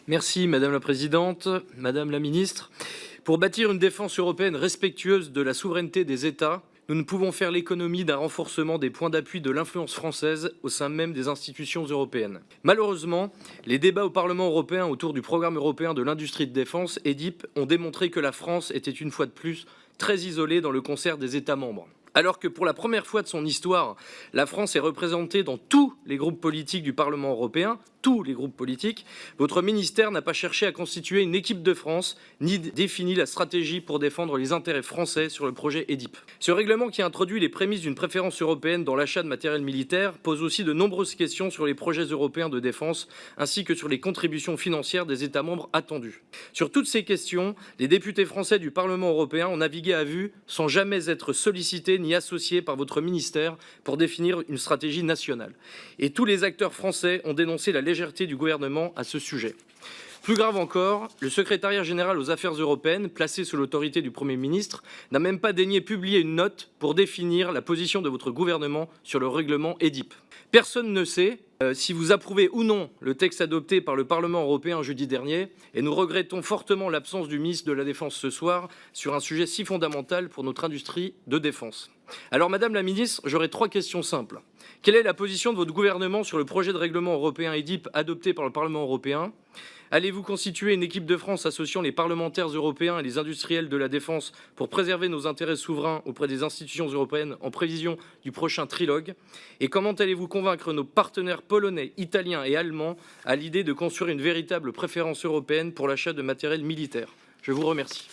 Merci Madame la Présidente, Madame la Ministre. Pour bâtir une défense européenne respectueuse de la souveraineté des États, nous ne pouvons faire l'économie d'un renforcement des points d'appui de l'influence française au sein même des institutions européennes. Malheureusement, les débats au Parlement européen autour du programme européen de l'industrie de défense, EDIP, ont démontré que la France était une fois de plus très isolée dans le concert des États membres. Alors que pour la première fois de son histoire, la France est représentée dans tous les groupes politiques du Parlement européen, tous les groupes politiques, votre ministère n'a pas cherché à constituer une équipe de France, ni défini la stratégie pour défendre les intérêts français sur le projet EDIP. Ce règlement qui introduit les prémices d'une préférence européenne dans l'achat de matériel militaire pose aussi de nombreuses questions sur les projets européens de défense, ainsi que sur les contributions financières des États membres attendues. Sur toutes ces questions, les députés français du Parlement européen ont navigué à vue sans jamais être sollicités ni associés par votre ministère pour définir une stratégie nationale. Et tous les acteurs français ont dénoncé la légèreté du gouvernement à ce sujet. Plus grave encore, le secrétariat général aux affaires européennes, placé sous l'autorité du Premier ministre, n'a même pas daigné publier une note pour définir la position de votre gouvernement sur le règlement EDIP. Personne ne sait si vous approuvez ou non le texte adopté par le Parlement européen jeudi dernier, et nous regrettons fortement l'absence du ministre de la Défense ce soir sur un sujet si fondamental pour notre industrie de défense. Alors, Madame la Ministre, j'aurais 3 questions simples. Quelle est la position de votre gouvernement sur le projet de règlement européen EDIP adopté par le Parlement européen ? Allez-vous constituer une équipe de France associant les parlementaires européens et les industriels de la défense pour préserver nos intérêts souverains auprès des institutions européennes en prévision du prochain trilogue? Et comment allez-vous convaincre nos partenaires polonais, italiens et allemands à l'idée de construire une véritable préférence européenne pour l'achat de matériel militaire? Je vous remercie.